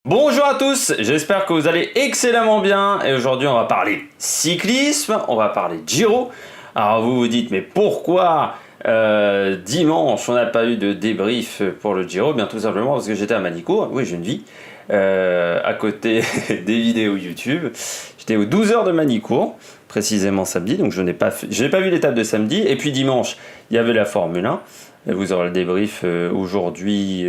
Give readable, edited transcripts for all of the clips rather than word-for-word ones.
Bonjour à tous, j'espère que vous allez excellemment bien et aujourd'hui on va parler cyclisme, on va parler Giro. Alors vous vous dites mais pourquoi dimanche on n'a pas eu de débrief pour le Giro? Bien tout simplement parce que j'étais à Manicourt, oui j'ai une vie, à côté des vidéos YouTube. J'étais aux 12 heures de Manicourt, précisément samedi, donc je n'ai pas vu l'étape de samedi et puis dimanche il y avait la Formule 1. Et vous aurez le débrief aujourd'hui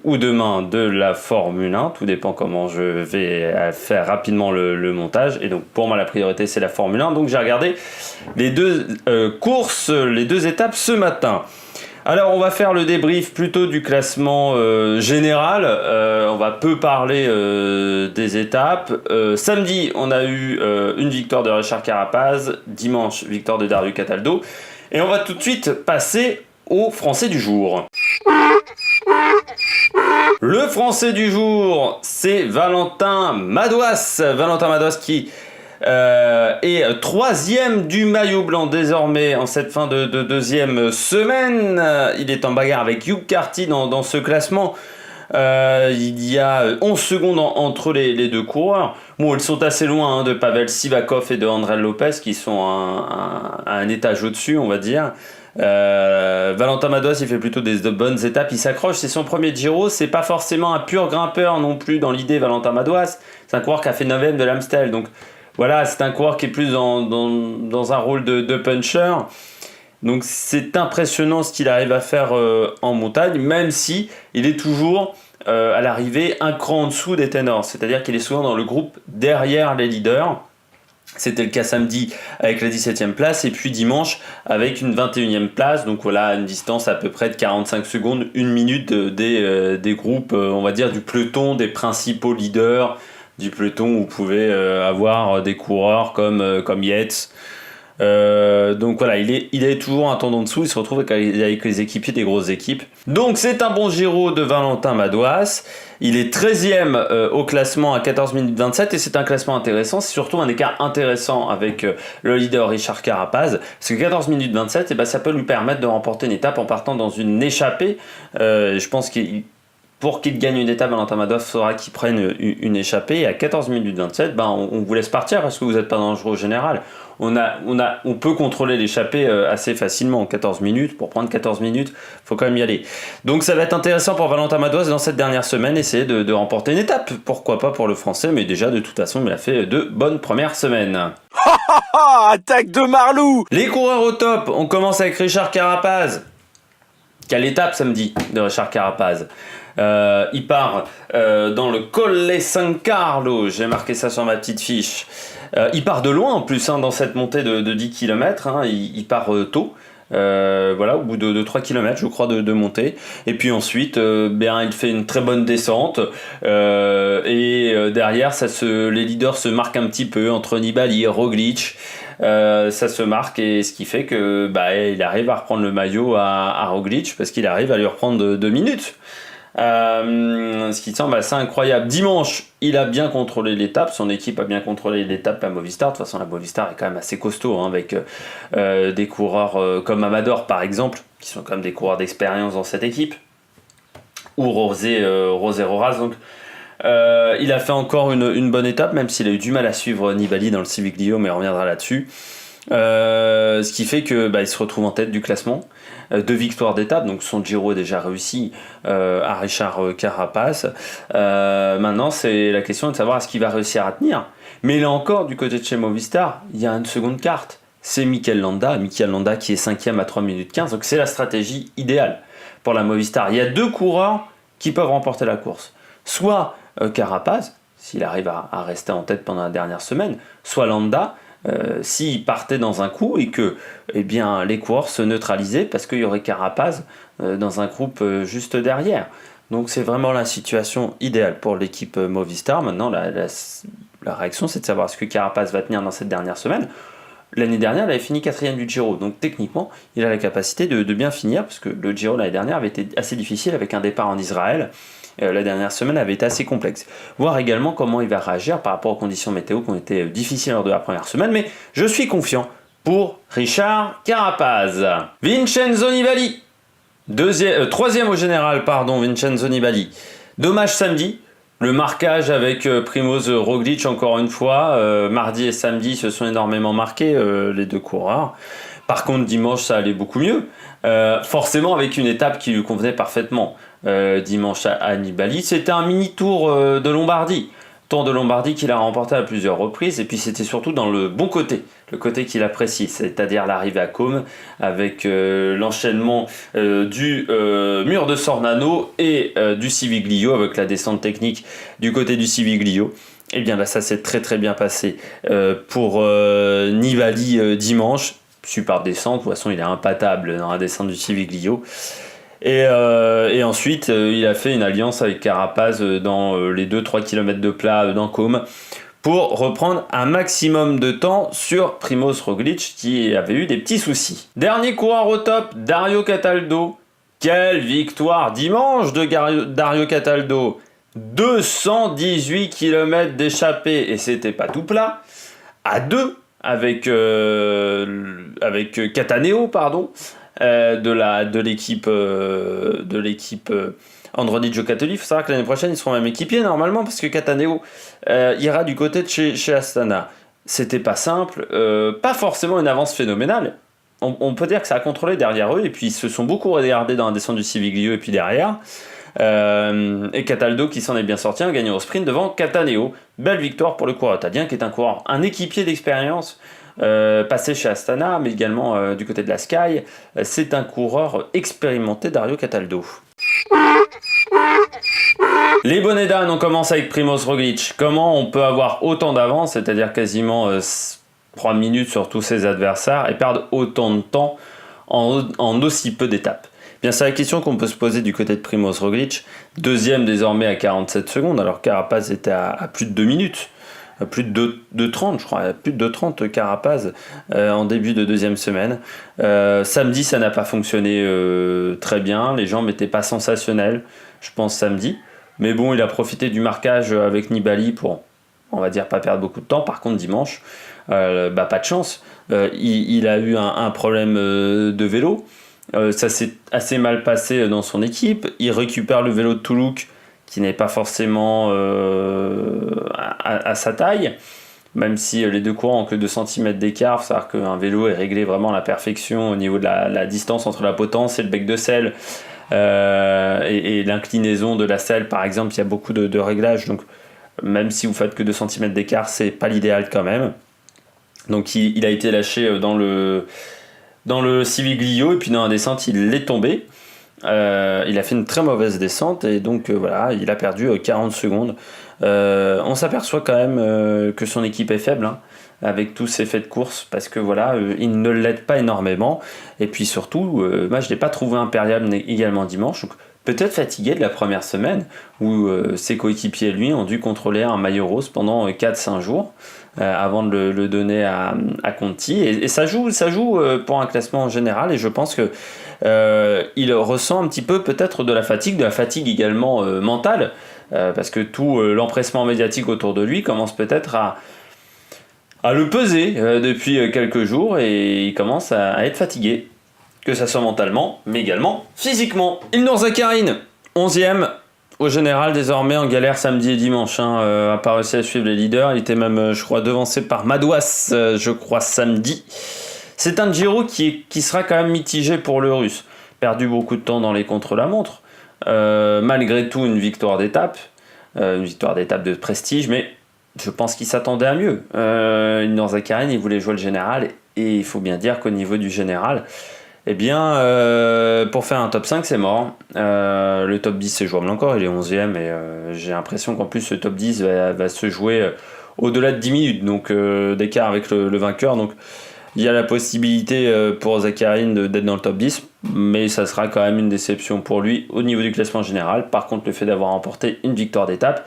ou demain de la Formule 1. Tout dépend comment je vais faire rapidement le montage. Et donc pour moi la priorité c'est la Formule 1. Donc j'ai regardé les deux courses, les deux étapes ce matin. Alors on va faire le débrief plutôt du classement général. On va peu parler des étapes. Samedi on a eu une victoire de Richard Carapaz. Dimanche victoire de Dario Cataldo. Et on va tout de suite passer au Français du jour. Le Français du jour, c'est Valentin Madouas. Valentin Madouas qui est troisième du maillot blanc désormais en cette fin de deuxième semaine. Il est en bagarre avec Hugh Carty dans ce classement. Il y a 11 secondes entre les deux coureurs. Bon, ils sont assez loin de Pavel Sivakov et de André Lopez qui sont à un étage au-dessus, on va dire. Valentin Madouas il fait plutôt de bonnes étapes, il s'accroche, c'est son premier Giro, c'est pas forcément un pur grimpeur non plus dans l'idée. Valentin Madouas, c'est un coureur qui a fait 9ème de l'Amstel, donc voilà, c'est un coureur qui est plus dans un rôle de puncher. Donc c'est impressionnant ce qu'il arrive à faire en montagne, même si il est toujours à l'arrivée un cran en dessous des ténors, c'est-à-dire qu'il est souvent dans le groupe derrière les leaders. C'était le cas samedi avec la 17e place et puis dimanche avec une 21e place. Donc voilà, une distance à peu près de 45 secondes, 1 minute des groupes, on va dire du peloton, des principaux leaders du peloton où vous pouvez avoir des coureurs comme Yates. Donc voilà, il est toujours un temps en dessous, il se retrouve avec les équipiers des grosses équipes. Donc c'est un bon Giro de Valentin Madouas. Il est 13e au classement à 14 minutes 27 et c'est un classement intéressant, c'est surtout un écart intéressant avec le leader Richard Carapaz. Parce que 14 minutes 27, ça peut lui permettre de remporter une étape en partant dans une échappée. Je pense pour qu'il gagne une étape, Valentin Madouas faudra qu'il prenne une échappée. Et à 14 minutes 27, on vous laisse partir parce que vous n'êtes pas dangereux au général. On peut contrôler l'échappée assez facilement en 14 minutes. Pour prendre 14 minutes, il faut quand même y aller. Donc ça va être intéressant pour Valentin Madouas dans cette dernière semaine, essayer de remporter une étape. Pourquoi pas pour le Français, mais déjà de toute façon, il a fait de bonnes premières semaines. Attaque de Marlou! Les coureurs au top, on commence avec Richard Carapaz. Quelle étape samedi de Richard Carapaz. Il part dans le Colle San Carlo, j'ai marqué ça sur ma petite fiche. Il part de loin en plus dans cette montée de 10 km, il part tôt. Voilà, au bout de 3 km je crois de montée, et puis ensuite il fait une très bonne descente et derrière les leaders se marquent un petit peu entre Nibali et Roglic. Ça se marque et ce qui fait que il arrive à reprendre le maillot à Roglic parce qu'il arrive à lui reprendre 2 minutes. Ce qui semble assez incroyable. Dimanche, il a bien contrôlé l'étape, son équipe a bien contrôlé l'étape, la Movistar. De toute façon, la Movistar est quand même assez costaud, avec des coureurs comme Amador par exemple, qui sont quand même des coureurs d'expérience dans cette équipe, ou Rosé Roras. Donc, il a fait encore une bonne étape, même s'il a eu du mal à suivre Nibali dans le Civiglio, mais on reviendra là-dessus. Ce qui fait que il se retrouve en tête du classement, 2 victoires d'étape, donc son Giro est déjà réussi à Richard Carapaz. Maintenant c'est la question de savoir est-ce qu'il va réussir à tenir, mais là encore du côté de chez Movistar il y a une seconde carte, c'est Mikel Landa qui est 5e à 3 minutes 15, donc c'est la stratégie idéale pour la Movistar. Il y a 2 coureurs qui peuvent remporter la course, soit Carapaz s'il arrive à rester en tête pendant la dernière semaine, soit Landa s'il partait dans un coup et que les coureurs se neutralisaient parce qu'il y aurait Carapaz dans un groupe juste derrière. Donc c'est vraiment la situation idéale pour l'équipe Movistar. Maintenant la réaction c'est de savoir est-ce que Carapaz va tenir dans cette dernière semaine. L'année dernière il avait fini 4e du Giro, donc techniquement il a la capacité de bien finir parce que le Giro l'année dernière avait été assez difficile avec un départ en Israël. La dernière semaine avait été assez complexe. Voir également comment il va réagir par rapport aux conditions météo qui ont été difficiles lors de la première semaine, mais je suis confiant pour Richard Carapaz. Vincenzo Nibali, troisième au général, Vincenzo Nibali. Dommage samedi, Le marquage avec Primoz Roglic, encore une fois, mardi et samedi se sont énormément marqués, les deux coureurs. Par contre, dimanche, ça allait beaucoup mieux. Forcément, avec une étape qui lui convenait parfaitement. Dimanche à Nibali, c'était un mini-tour de Lombardie. Tour de Lombardie qu'il a remporté à plusieurs reprises, et puis c'était surtout dans le bon côté, le côté qu'il apprécie, c'est-à-dire l'arrivée à Côme, avec l'enchaînement du mur de Sornano et du Civiglio, avec la descente technique du côté du Civiglio. Et bien là, ça s'est très très bien passé pour Nibali dimanche. Super descente, de toute façon il est impatable dans la descente du Civiglio. Et ensuite, il a fait une alliance avec Carapaz dans les 2-3 km de plat dans Côme pour reprendre un maximum de temps sur Primoz Roglic qui avait eu des petits soucis. Dernier coureur au top, Dario Cataldo. Quelle victoire dimanche de Dario Cataldo. 218 km d'échappée et c'était pas tout plat. À 2 avec Cataneo, pardon. De l'équipe Androni Giocattoli. Il faut savoir que l'année prochaine ils seront même équipiers normalement parce que Cataneo ira du côté de chez Astana. C'était pas simple, pas forcément une avance phénoménale. On peut dire que ça a contrôlé derrière eux et puis ils se sont beaucoup regardés dans la descente du Civiglio et puis derrière. Et Cataldo qui s'en est bien sorti en gagnant au sprint devant Cataneo. Belle victoire pour le coureur italien qui est un équipier d'expérience. Passé chez Astana, mais également du côté de la Sky. C'est un coureur expérimenté, Dario Cataldo. Les bonnets d'âne, on commence avec Primoz Roglic. Comment on peut avoir autant d'avance, c'est-à-dire quasiment 3 minutes sur tous ses adversaires, et perdre autant de temps en aussi peu d'étapes? Bien, c'est la question qu'on peut se poser du côté de Primoz Roglic. Deuxième désormais à 47 secondes, alors Carapaz était à plus de 2 minutes. Plus de 30, je crois, plus de 30 Carapaz en début de deuxième semaine. Samedi, ça n'a pas fonctionné très bien. Les jambes n'étaient pas sensationnelles, je pense, samedi. Mais bon, il a profité du marquage avec Nibali pour, on va dire, pas perdre beaucoup de temps. Par contre, dimanche, pas de chance. Il a eu un problème de vélo. Ça s'est assez mal passé dans son équipe. Il récupère le vélo de Toulouse qui n'est pas forcément à sa taille, même si les deux courants ont que 2 cm d'écart. Il faut savoir qu'un vélo est réglé vraiment à la perfection au niveau de la distance entre la potence et le bec de selle, et l'inclinaison de la selle, par exemple, il y a beaucoup de réglages, donc même si vous faites que 2 cm d'écart, c'est pas l'idéal quand même. Donc il a été lâché dans le Civiglio, et puis dans la descente, il est tombé. Il a fait une très mauvaise descente et donc voilà, il a perdu 40 secondes. On s'aperçoit quand même que son équipe est faible, hein, avec tous ses faits de course, parce que voilà, il ne l'aide pas énormément. Et puis surtout, moi je l'ai pas trouvé impérial également dimanche, donc peut-être fatigué de la première semaine où ses coéquipiers lui ont dû contrôler un maillot rose pendant 4-5 jours. Avant de le donner à Conti, et ça joue pour un classement général, et je pense que il ressent un petit peu peut-être de la fatigue également mentale, parce que tout l'empressement médiatique autour de lui commence peut-être à le peser depuis quelques jours, et il commence à être fatigué, que ça soit mentalement mais également physiquement. Ilnur Zakarin, 11e au général, désormais en galère samedi et dimanche, a pas réussi à suivre les leaders. Il était même, je crois, devancé par Madouas, je crois, samedi. C'est un Giro qui sera quand même mitigé pour le Russe. Perdu beaucoup de temps dans les contre-la-montre. Malgré tout, une victoire d'étape de prestige, mais je pense qu'il s'attendait à mieux. Ilnur Zakarin, il voulait jouer le général, et il faut bien dire qu'au niveau du général, eh bien, pour faire un top 5, c'est mort. Le top 10, c'est jouable encore, il est 11e, et j'ai l'impression qu'en plus, ce top 10 va se jouer au-delà de 10 minutes donc, d'écart avec le vainqueur. Donc, il y a la possibilité pour Zakarin d'être dans le top 10, mais ça sera quand même une déception pour lui au niveau du classement général. Par contre, le fait d'avoir remporté une victoire d'étape,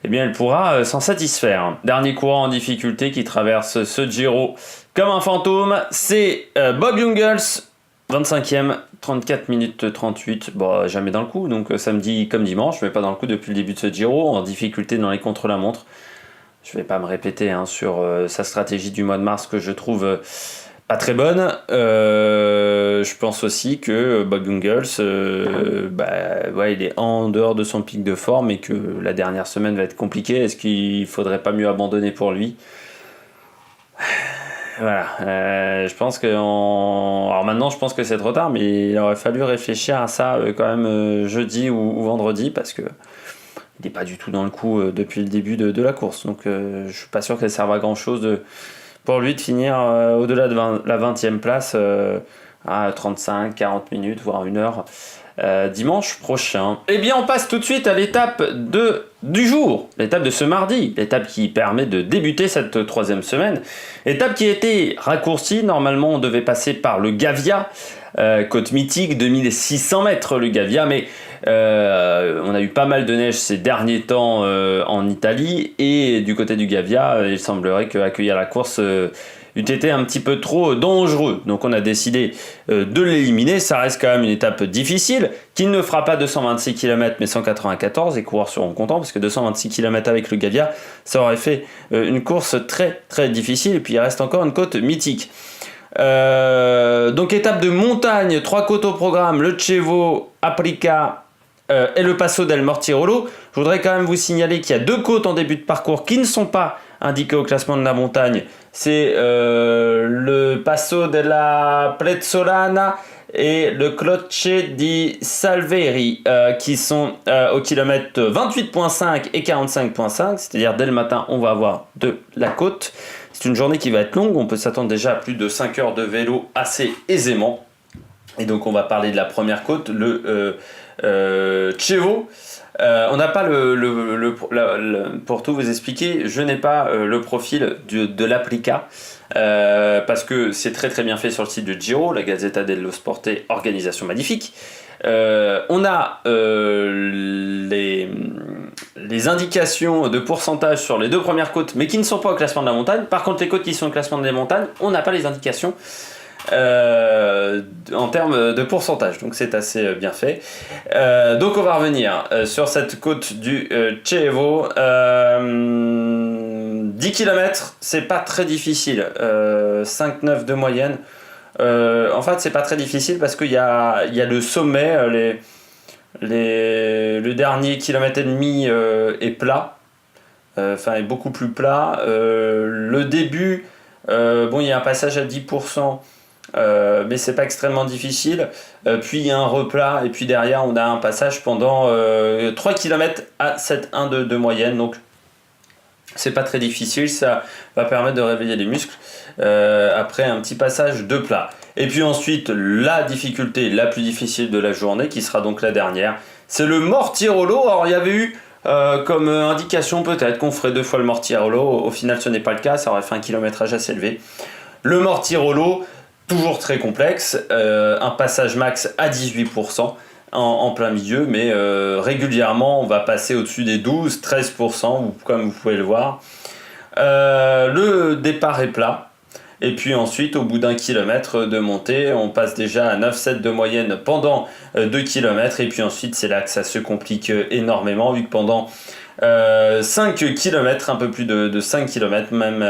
eh bien, elle pourra s'en satisfaire. Dernier coureur en difficulté qui traverse ce Giro comme un fantôme, c'est Bob Jungels. 25e, 34 minutes 38, bon, jamais dans le coup, donc samedi comme dimanche, mais pas dans le coup depuis le début de ce Giro, en difficulté dans les contre-la-montre. Je vais pas me répéter sur sa stratégie du mois de mars que je trouve pas très bonne. Je pense aussi que Bob Jungels, il est en dehors de son pic de forme et que la dernière semaine va être compliquée. Est-ce qu'il faudrait pas mieux abandonner pour lui? Voilà, je pense que alors maintenant je pense que c'est trop tard, mais il aurait fallu réfléchir à ça quand même jeudi ou vendredi, parce que il n'est pas du tout dans le coup depuis le début de la course. Donc je suis pas sûr que ça serve à grand chose pour lui de finir au-delà de la 20e place à 35, 40 minutes, voire 1 heure. Dimanche prochain. Eh bien, on passe tout de suite à l'étape du jour, l'étape de ce mardi, l'étape qui permet de débuter cette 3e semaine. Étape qui a été raccourcie. Normalement, on devait passer par le Gavia, côte mythique, 2600 mètres le Gavia, mais on a eu pas mal de neige ces derniers temps en Italie, et du côté du Gavia, il semblerait qu'accueillir la course eût été un petit peu trop dangereux. Donc on a décidé de l'éliminer. Ça reste quand même une étape difficile, qui ne fera pas 226 km mais 194, et coureurs seront contents, parce que 226 km avec le Gavia, ça aurait fait une course très très difficile, et puis il reste encore une côte mythique. Donc étape de montagne, 3 côtes au programme, le Cevo, Aprica et le Passo del Mortirolo. Je voudrais quand même vous signaler qu'il y a 2 côtes en début de parcours qui ne sont pas indiquées au classement de la montagne. C'est le Passo della Prezzolana et le Croce di Salveri qui sont au kilomètre 28.5 et 45.5, c'est-à-dire dès le matin on va avoir de la côte. C'est une journée qui va être longue, on peut s'attendre déjà à plus de 5 heures de vélo assez aisément. Et donc on va parler de la première côte, le Cevo. On n'a pas pour tout vous expliquer, je n'ai pas le profil de l'Aprica, parce que c'est très très bien fait sur le site de Giro, la Gazzetta dello Sport, organisation magnifique. On a les indications de pourcentage sur les 2 premières côtes, mais qui ne sont pas au classement de la montagne. Par contre, les côtes qui sont au classement des montagnes, on n'a pas les indications en termes de pourcentage, donc c'est assez bien fait. Donc on va revenir sur cette côte du Cevo. 10 km, c'est pas très difficile, 5,9 de moyenne. En fait, c'est pas très difficile parce qu'il y a le sommet, le dernier kilomètre et demi est plat, est beaucoup plus plat. Le début, il y a un passage à 10%, mais c'est pas extrêmement difficile. Puis il y a un replat, et puis derrière on a un passage pendant 3 km à 7,1 de moyenne, donc c'est pas très difficile, ça va permettre de réveiller les muscles après un petit passage de plat. Et puis ensuite, la difficulté la plus difficile de la journée, qui sera donc la dernière, c'est le Mortirolo. Alors il y avait eu comme indication peut-être qu'on ferait 2 fois le Mortirolo, au final ce n'est pas le cas, ça aurait fait un kilométrage assez élevé. Le Mortirolo, toujours très complexe, un passage max à 18%. En plein milieu, mais régulièrement on va passer au-dessus des 12-13%, comme vous pouvez le voir. Le départ est plat, et puis ensuite au bout d'1 kilomètre de montée on passe déjà à 9,7 de moyenne pendant 2 km, et puis ensuite c'est là que ça se complique énormément, vu que pendant 5 km, un peu plus de 5 km même,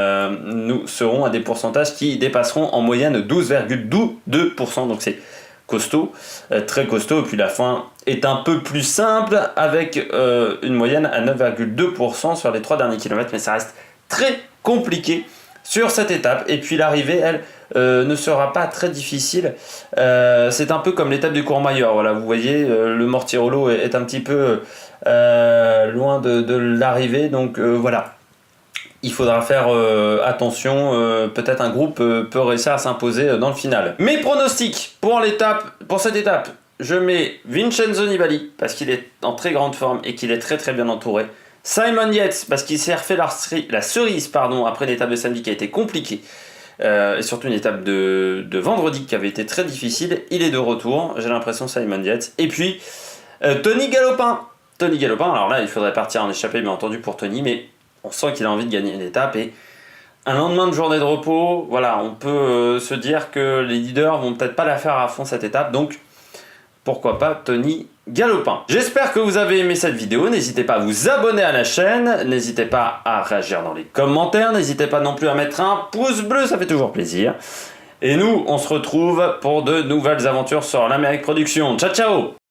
nous serons à des pourcentages qui dépasseront en moyenne 12,2%, donc c'est costaud, très costaud. Et puis la fin est un peu plus simple, avec une moyenne à 9,2% sur les 3 derniers kilomètres, mais ça reste très compliqué sur cette étape. Et puis l'arrivée, elle, ne sera pas très difficile. C'est un peu comme l'étape du Courmayeur. Voilà, vous voyez, le Mortirolo est un petit peu loin de l'arrivée, donc voilà. Il faudra faire attention, peut-être un groupe peut réussir à s'imposer dans le final. Mes pronostics pour cette étape, je mets Vincenzo Nibali, parce qu'il est en très grande forme et qu'il est très très bien entouré. Simon Yates, parce qu'il s'est refait la cerise après l'étape de samedi qui a été compliquée, et surtout une étape de vendredi qui avait été très difficile. Il est de retour, j'ai l'impression, Simon Yates. Et puis Tony Galopin, alors là il faudrait partir en échappée bien entendu pour Tony, mais on sent qu'il a envie de gagner une étape, et un lendemain de journée de repos, voilà, on peut se dire que les leaders vont peut-être pas la faire à fond cette étape, donc pourquoi pas Tony Galopin. J'espère que vous avez aimé cette vidéo, n'hésitez pas à vous abonner à la chaîne, n'hésitez pas à réagir dans les commentaires, n'hésitez pas non plus à mettre un pouce bleu, ça fait toujours plaisir. Et nous, on se retrouve pour de nouvelles aventures sur l'Amérique Production. Ciao ciao!